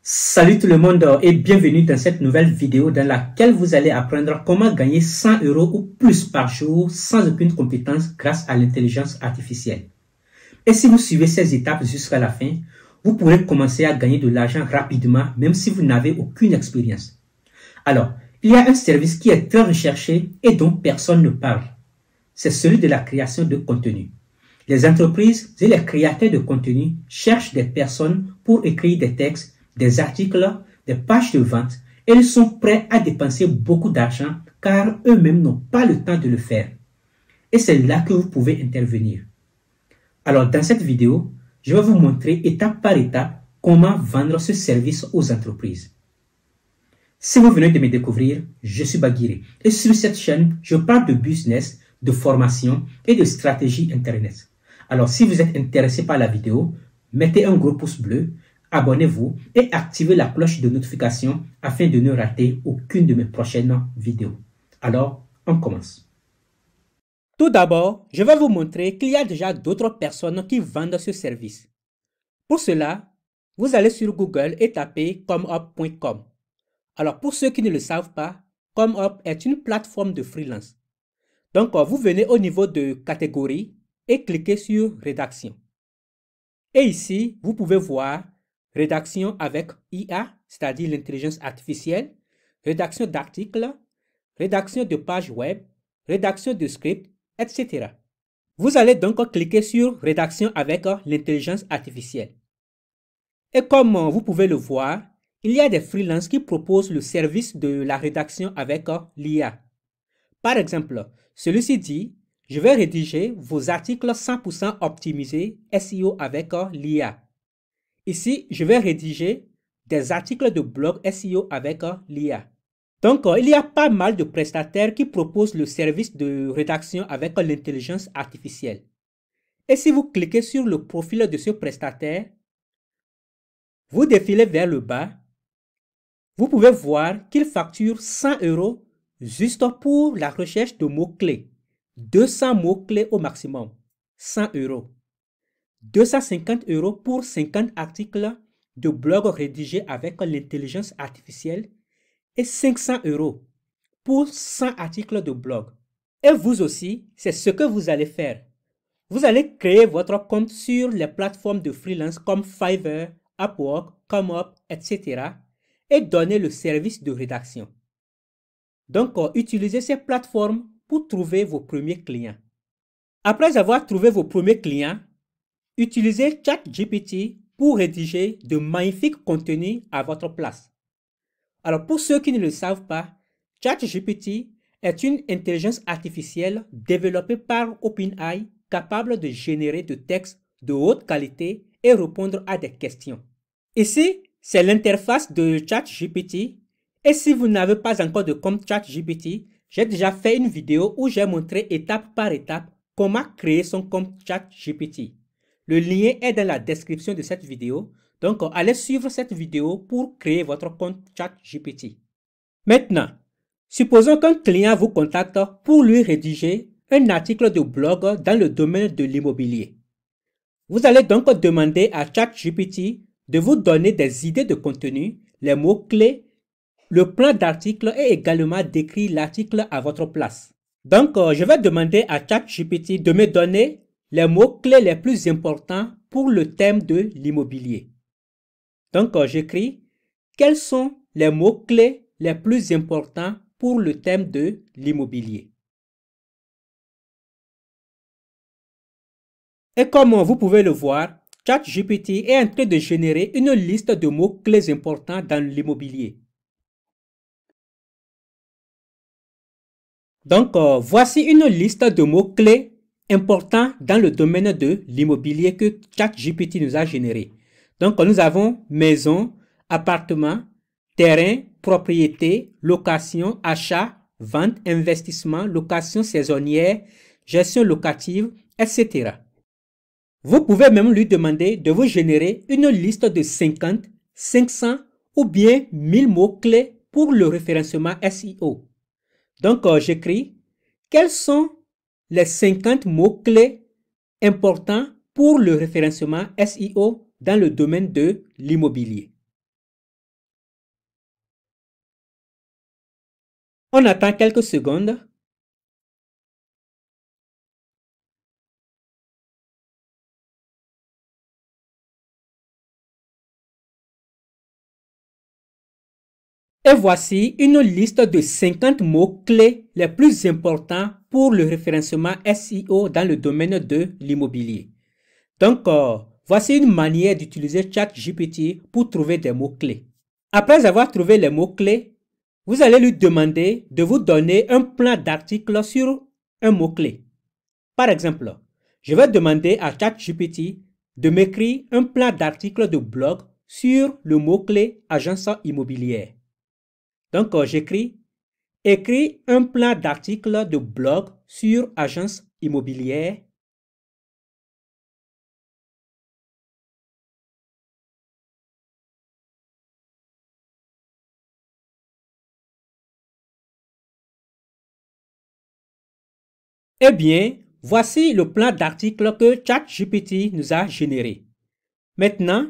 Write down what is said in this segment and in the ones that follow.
Salut tout le monde et bienvenue dans cette nouvelle vidéo dans laquelle vous allez apprendre comment gagner 100 € ou plus par jour sans aucune compétence grâce à l'intelligence artificielle. Et si vous suivez ces étapes jusqu'à la fin, vous pourrez commencer à gagner de l'argent rapidement même si vous n'avez aucune expérience. Alors, il y a un service qui est très recherché et dont personne ne parle. C'est celui de la création de contenu. Les entreprises et les créateurs de contenu cherchent des personnes pour écrire des textes, des articles, des pages de vente et ils sont prêts à dépenser beaucoup d'argent car eux-mêmes n'ont pas le temps de le faire. Et c'est là que vous pouvez intervenir. Alors dans cette vidéo, je vais vous montrer étape par étape comment vendre ce service aux entreprises. Si vous venez de me découvrir, je suis Baguiré et sur cette chaîne, je parle de business, de formation et de stratégie internet. Alors si vous êtes intéressé par la vidéo, mettez un gros pouce bleu, abonnez-vous et activez la cloche de notification afin de ne rater aucune de mes prochaines vidéos. Alors, on commence. Tout d'abord, je vais vous montrer qu'il y a déjà d'autres personnes qui vendent ce service. Pour cela, vous allez sur Google et tapez comeup.com. Alors, pour ceux qui ne le savent pas, Comeup est une plateforme de freelance. Donc, vous venez au niveau de catégorie et cliquez sur rédaction. Et ici, vous pouvez voir rédaction avec IA, c'est-à-dire l'intelligence artificielle, rédaction d'articles, rédaction de pages web, rédaction de scripts, etc. Vous allez donc cliquer sur rédaction avec l'intelligence artificielle. Et comme vous pouvez le voir, il y a des freelances qui proposent le service de la rédaction avec l'IA. Par exemple, celui-ci dit « Je vais rédiger vos articles 100% optimisés SEO avec l'IA ». Ici, je vais rédiger des articles de blog SEO avec l'IA. Donc, il y a pas mal de prestataires qui proposent le service de rédaction avec l'intelligence artificielle. Et si vous cliquez sur le profil de ce prestataire, vous défilez vers le bas, vous pouvez voir qu'il facture 100 € juste pour la recherche de mots-clés. 200 mots-clés au maximum, 100 €. 250 € pour 50 articles de blog rédigés avec l'intelligence artificielle et 500 € pour 100 articles de blog. Et vous aussi, c'est ce que vous allez faire. Vous allez créer votre compte sur les plateformes de freelance comme Fiverr, Upwork, Comeup, etc. et donner le service de rédaction. Donc, utilisez ces plateformes pour trouver vos premiers clients. Après avoir trouvé vos premiers clients, utilisez ChatGPT pour rédiger de magnifiques contenus à votre place. Alors pour ceux qui ne le savent pas, ChatGPT est une intelligence artificielle développée par OpenAI capable de générer de textes de haute qualité et répondre à des questions. Ici, c'est l'interface de ChatGPT et si vous n'avez pas encore de compte ChatGPT, j'ai déjà fait une vidéo où j'ai montré étape par étape comment créer son compte ChatGPT. Le lien est dans la description de cette vidéo, donc allez suivre cette vidéo pour créer votre compte ChatGPT. Maintenant, supposons qu'un client vous contacte pour lui rédiger un article de blog dans le domaine de l'immobilier. Vous allez donc demander à ChatGPT de vous donner des idées de contenu, les mots-clés, le plan d'article et également d'écrire l'article à votre place. Donc, je vais demander à ChatGPT de me donner les mots-clés les plus importants pour le thème de l'immobilier. Donc, j'écris quels sont les mots-clés les plus importants pour le thème de l'immobilier. Et comme vous pouvez le voir, ChatGPT est en train de générer une liste de mots-clés importants dans l'immobilier. Donc, voici une liste de mots-clés importants dans le domaine de l'immobilier que ChatGPT nous a généré. Donc, nous avons maison, appartement, terrain, propriété, location, achat, vente, investissement, location saisonnière, gestion locative, etc. Vous pouvez même lui demander de vous générer une liste de 50, 500 ou bien 1000 mots-clés pour le référencement SEO. Donc, j'écris quels sont les 50 mots-clés importants pour le référencement SEO dans le domaine de l'immobilier. On attend quelques secondes. Et voici une liste de 50 mots-clés les plus importants pour le référencement SEO dans le domaine de l'immobilier. Donc, voici une manière d'utiliser ChatGPT pour trouver des mots-clés. Après avoir trouvé les mots-clés, vous allez lui demander de vous donner un plan d'article sur un mot-clé. Par exemple, je vais demander à ChatGPT de m'écrire un plan d'article de blog sur le mot-clé agence immobilière. Donc, j'écris « Écris un plan d'article de blog sur agence immobilière ». Eh bien, voici le plan d'article que ChatGPT nous a généré. Maintenant,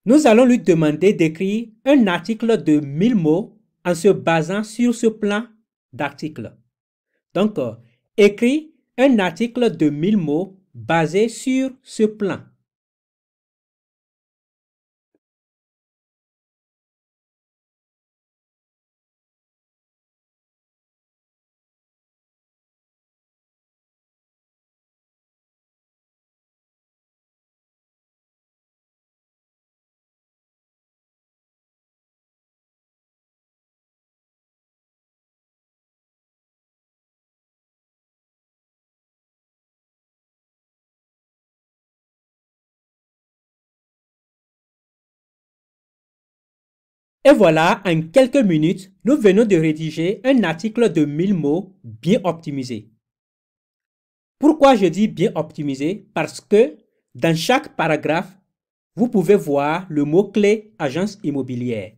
nous allons lui demander d'écrire un article de 1000 mots en se basant sur ce plan d'article. Donc, écris un article de 1000 mots basé sur ce plan. Et voilà, en quelques minutes, nous venons de rédiger un article de 1000 mots bien optimisé. Pourquoi je dis bien optimisé? Parce que dans chaque paragraphe, vous pouvez voir le mot-clé agence immobilière.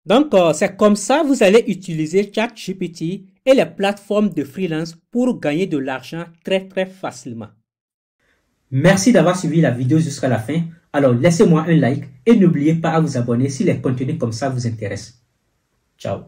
Donc, c'est comme ça que vous allez utiliser ChatGPT et les plateformes de freelance pour gagner de l'argent très facilement. Merci d'avoir suivi la vidéo jusqu'à la fin. Alors, laissez-moi un like et n'oubliez pas à vous abonner si les contenus comme ça vous intéressent. Ciao.